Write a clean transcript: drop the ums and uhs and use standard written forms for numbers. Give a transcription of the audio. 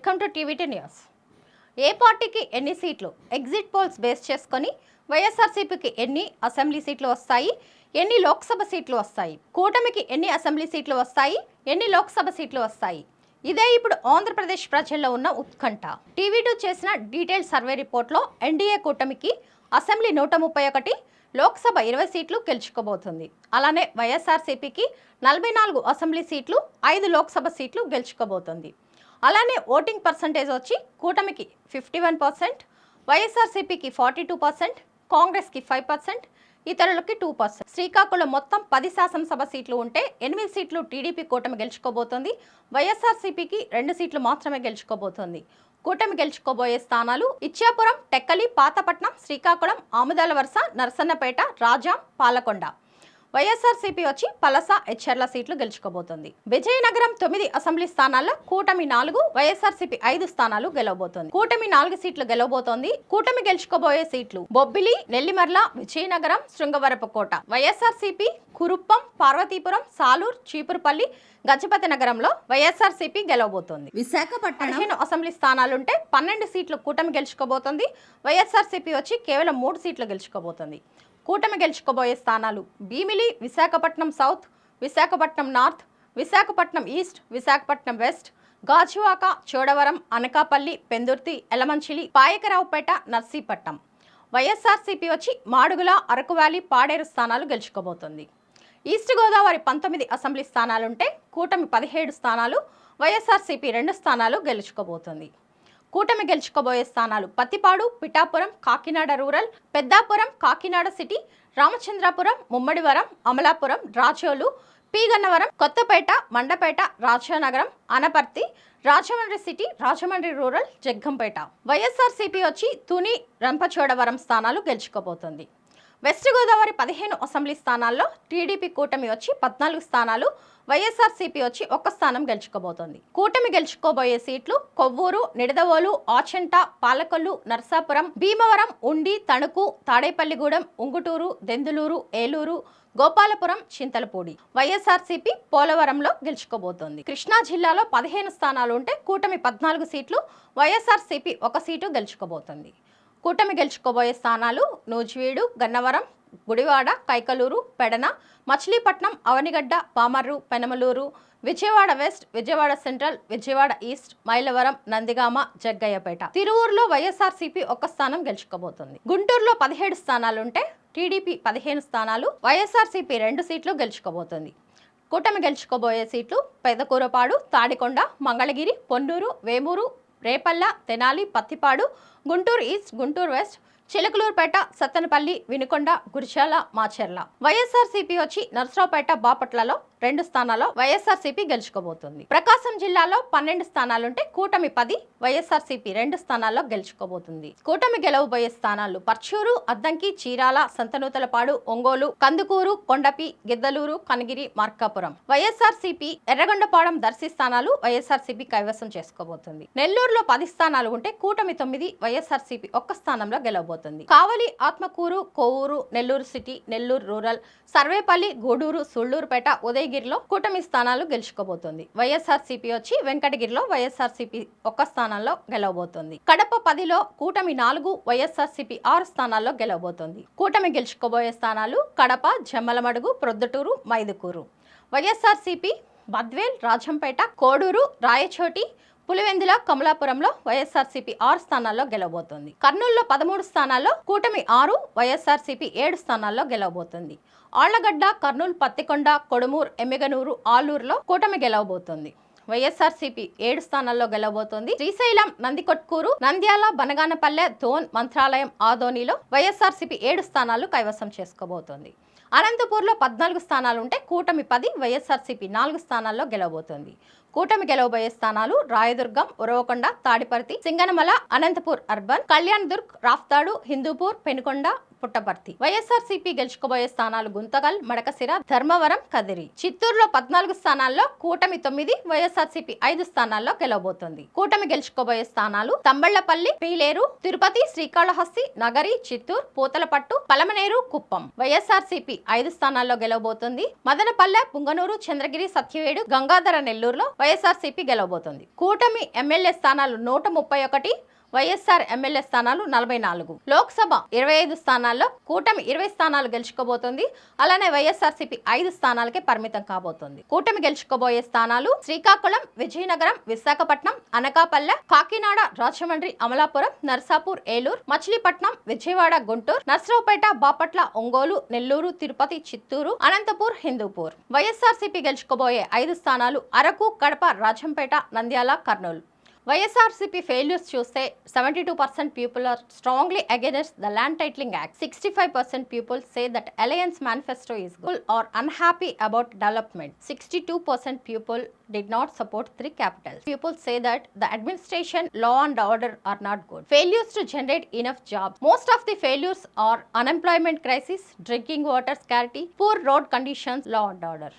Welcome to TVT news. ఏ పార్టీకి ఎన్ని సీట్లు ఎగ్జిట్ పోల్స్ బేస్ చేసుకొని వైఎస్ఆర్సీపీకి ఎన్ని అసెంబ్లీ సీట్లు వస్తాయి, ఎన్ని లోక్సభ సీట్లు వస్తాయి, కూటమికి ఎన్ని అసెంబ్లీ సీట్లు వస్తాయి, ఎన్ని లోక్సభ సీట్లు వస్తాయి, ఇదే ఇప్పుడు ఆంధ్రప్రదేశ్ ప్రజల్లో ఉన్న ఉత్కంఠ. టీవీ2 చేసిన డీటెయిల్ సర్వే రిపోర్ట్లో ఎన్డీఏ కూటమికి అసెంబ్లీ 131, లోక్సభ 20 సీట్లు గెలుచుకోబోతుంది. అలానే వైఎస్ఆర్సీపీకి 44 అసెంబ్లీ సీట్లు, 5 లోక్సభ సీట్లు గెలుచుకోబోతుంది. అలానే ఓటింగ్ పర్సంటేజ్ వచ్చి కూటమికి 51%, వైఎస్ఆర్సీపీకి 42%, కాంగ్రెస్కి 5%, ఇతరులకి 2%. శ్రీకాకుళం మొత్తం 10 శాసనసభ సీట్లు ఉంటే 8 సీట్లు టీడీపీ కూటమి గెలుచుకోబోతోంది. వైఎస్ఆర్సీపీకి 2 సీట్లు మాత్రమే గెలుచుకోబోతోంది. కూటమి గెలుచుకోబోయే స్థానాలు ఇచ్చాపురం, టెక్కలి, పాతపట్నం, శ్రీకాకుళం, ఆముదాలవలస, నరసన్నపేట, రాజాం, పాలకొండ. వైఎస్ఆర్సీపీ వచ్చి పలస, ఎచ్చెర్ల సీట్లు గెలుచుకోబోతోంది. విజయనగరం 9 అసెంబ్లీ స్థానాల్లో కూటమి 4, వైఎస్ఆర్సీపీ 5 స్థానాలు గెలవబోతోంది. కూటమి 4 సీట్లు గెలవబోతోంది. కూటమి గెలుచుకోబోయే సీట్లు బొబ్బిలి, నెల్లిమర్ల, విజయనగరం, శృంగవరపుకోట. వైఎస్ఆర్సీపీ కురుప్పం, పార్వతీపురం, సాలూర్, చీపురుపల్లి, గజపతి నగరంలో వైఎస్ఆర్సీపీ గెలవబోతోంది. విశాఖపట్నం 15 అసెంబ్లీ స్థానాలుంటే 12 సీట్లు కూటమి గెలుచుకోబోతోంది. వైఎస్ఆర్సీపీ వచ్చి కేవలం 3 సీట్లు గెలుచుకోబోతోంది. కూటమి గెలుచుకోబోయే స్థానాలు Bheemili, Visakhapatnam south, Visakhapatnam north, Visakhapatnam east, Visakhapatnam west, Gajuwaka, Chodavaram, Anakapalli, Pendurthi, Elamanchili, Payakaraopeta, Narsipatnam. YSRCP వచ్చి మాడుగుల, అరకు వ్యాలీ, పాడేరు స్థానాలు గెలుచుకోబోతోంది. ఈస్ట్ గోదావరి 19 అసెంబ్లీ స్థానాలుంటే కూటమి 17 స్థానాలు, వైఎస్ఆర్సీపీ 2 స్థానాలు గెలుచుకోబోతోంది. కూటమి గెలుచుకోబోయే స్థానాలు Pathipadu, Pithapuram, Kakinada rural, Peddapuram, Kakinada city, Ramachandrapuram, Mummidivaram, Amalapuram, Razole, P Gannavaram, Kothapeta, Mandapeta, Rajanagaram, Anaparthi, Rajahmundry city, Rajahmundry rural, Jaggampeta. YSRCP వచ్చి తుని, రంపచోడవరం స్థానాలు గెలుచుకోబోతోంది. వెస్ట్ గోదావరి 15 అసెంబ్లీ స్థానాల్లో టీడీపీ కూటమి వచ్చి 14 స్థానాలు, వైఎస్ఆర్సీపీ వచ్చి 1 స్థానం గెలుచుకోబోతోంది. కూటమి గెలుచుకోబోయే సీట్లు కొవ్వూరు, నిడదవోలు, ఆచంట, పాలకొల్లు, నర్సాపురం, భీమవరం, ఉండి, తణుకు, తాడేపల్లిగూడెం, ఉంగుటూరు, దెందులూరు, ఏలూరు, గోపాలపురం, చింతలపూడి. వైఎస్ఆర్సీపీ పోలవరంలో గెలుచుకోబోతోంది. కృష్ణా జిల్లాలో 15 స్థానాలు ఉంటే కూటమి 14 సీట్లు, వైఎస్ఆర్సీపీ 1 సీటు గెలుచుకోబోతోంది. కూటమి గెలుచుకోబోయే స్థానాలు Nuzvid, Gannavaram, Gudivada, Kaikaluru, Pedana, Machilipatnam, Avanigadda, Pamarru, Penamaluru, Vijayawada west, Vijayawada central, Vijayawada east, Mylavaram, Nandigama, Jaggayyapeta. తిరువూరులో వైఎస్ఆర్సీపీ 1 స్థానం గెలుచుకోబోతోంది. గుంటూరులో 17 స్థానాలుంటే టీడీపీ 15 స్థానాలు, వైఎస్ఆర్సీపీ 2 సీట్లు గెలుచుకోబోతోంది. కూటమి గెలుచుకోబోయే సీట్లు పెదకూరపాడు, తాడికొండ, మంగళగిరి, పొన్నూరు, వేమూరు, రేపల్ల, తెనాలి, పత్తిపాడు, గుంటూరు ఈస్ట్, గుంటూరు వెస్ట్, చిలకలూరుపేట, సత్తెనపల్లి, వినుకొండ, గురిచాల, మాచెర్ల. వైఎస్ఆర్సీపీ వచ్చి నర్సరావుపేట, బాపట్లలో 2 స్థానాల్లో వైఎస్ఆర్సీపీ గెలుచుకోబోతుంది. ప్రకాశం జిల్లాలో 12 స్థానాలుంటే కూటమి 10, వైఎస్ఆర్సీపీ 2 స్థానాల్లో గెలుచుకోబోతుంది. కూటమి గెలవబోయే స్థానాలు పర్చూరు, అద్దంకి, చీరాల, సంతనూతలపాడు, ఒంగోలు, కందుకూరు, కొండపి, గిద్దలూరు, కనగిరి, మార్కాపురం. వైఎస్ఆర్సీపీ ఎర్రగొండపాడం, దర్శి స్థానాలు వైఎస్ఆర్సీపీ కైవసం చేసుకోబోతుంది. నెల్లూరులో 10 స్థానాలు ఉంటే కూటమి 9, వైఎస్ఆర్సీపీ 1 స్థానంలో గెలవబోతుంది. కావలి, ఆత్మకూరు, కోవూరు, నెల్లూరు సిటీ, నెల్లూరు రూరల్, సర్వేపల్లి, గూడూరు, సుళ్లూరుపేట, ఉదయగిరిలో కూటమి స్థానాలు గెలుచుకోబోతోంది. వైఎస్ఆర్సీపీ వచ్చి వెంకటగిరిలో వైఎస్ఆర్సీపీ 1 స్థానంలో గెలవబోతోంది. కడప 10లో కూటమి 4, వైఎస్ఆర్సీపీ 6 స్థానాల్లో గెలవబోతోంది. కూటమి గెలుచుకోబోయే స్థానాలు కడప, జమ్మలమడుగు, ప్రొద్దుటూరు, మైదుకూరు. వైఎస్ఆర్సీపీ బద్వేల్, రాజంపేట, కోడూరు, రాయచోటి, పులివెందుల, కమలాపురంలో వైఎస్ఆర్సీపీ 6 స్థానాల్లో గెలవబోతోంది. కర్నూలులో 13 స్థానాల్లో కూటమి 6, వైఎస్ఆర్సీపీ 7 స్థానాల్లో గెలవబోతోంది. ఆళ్లగడ్డ, కర్నూలు, పత్తికొండ, కొడుమూరు, ఎమ్మిగనూరు, ఆలూరులో కూటమి గెలవబోతోంది. వైఎస్ఆర్సీపీ 7 స్థానాల్లో గెలవబోతోంది. శ్రీశైలం, నందికొట్కూరు, నంద్యాల, బనగానపల్లె, ధోన్, మంత్రాలయం, ఆదోనిలో వైఎస్ఆర్సీపీ 7 స్థానాలు కైవసం చేసుకోబోతోంది. అనంతపూర్లో 14 స్థానాలుంటే కూటమి 10, వైఎస్ఆర్సీపీ 4 స్థానాల్లో గెలవబోతోంది. కూటమి గెలవబోయే స్థానాలు రాయదుర్గం, ఉరవకొండ, తాడిపర్తి, సింగనమల, అనంతపూర్ అర్బన్, కళ్యాణ్ దుర్గ్, రాఫ్తాడు, హిందూపూర్, పెనుకొండ, పుట్టపర్తి. వైఎస్ఆర్సీపీ గెలుచుకోబోయే స్థానాలు గుంతకల్, మడకసిర, ధర్మవరం, కదిరి. చిత్తూరులో 14 స్థానాల్లో కూటమి 9, వైఎస్ఆర్సీపీ 5 స్థానాల్లో గెలవబోతోంది. కూటమి గెలుచుకోబోయే స్థానాలు తంబళ్లపల్లి, పీలేరు, తిరుపతి, శ్రీకాళహస్తి, నగరి, చిత్తూరు, పూతలపట్టు, పలమనేరు, కుప్పం. వైఎస్ఆర్సీపీ 5 స్థానాల్లో గెలవబోతోంది. మదనపల్లె, పుంగనూరు, చంద్రగిరి, సత్యవేడు, గంగాధర, నెల్లూరులో వైఎస్ఆర్సీపీ గెలవబోతోంది. కూటమి ఎమ్మెల్యే స్థానాలు 131, వైఎస్ఆర్ ఎమ్మెల్యే స్థానాలు 44. లోక్సభ 25 స్థానాల్లో కూటమి 20 స్థానాలు గెలుచుకోబోతోంది. అలానే వైఎస్ఆర్సీపీ 5 స్థానాలకే పరిమితం కాబోతోంది. కూటమి గెలుచుకోబోయే స్థానాలు శ్రీకాకుళం, విజయనగరం, విశాఖపట్నం, అనకాపల్లె, కాకినాడ, రాజమండ్రి, అమలాపురం, నర్సాపూర్, ఏలూరు, మచిలీపట్నం, విజయవాడ, గుంటూరు, నర్సరావుపేట, బాపట్ల, ఒంగోలు, నెల్లూరు, తిరుపతి, చిత్తూరు, అనంతపూర్, హిందూపూర్. వైఎస్ఆర్సీపీ గెలుచుకోబోయే 5 స్థానాలు అరకు, కడప, రాజంపేట, నంద్యాల, కర్నూలు. వైఎస్ఆర్సీపీ ఫెయిల్యూర్స్ చూస్తే 72% people are strongly against the Land Titling Act. 65% people say that Alliance Manifesto is good or unhappy about development. 62% people did not support 3 capitals. People say that the administration, law and order are not good. Failures to generate enough jobs. Most of the failures are unemployment crisis, drinking water scarcity, poor road conditions, law and order.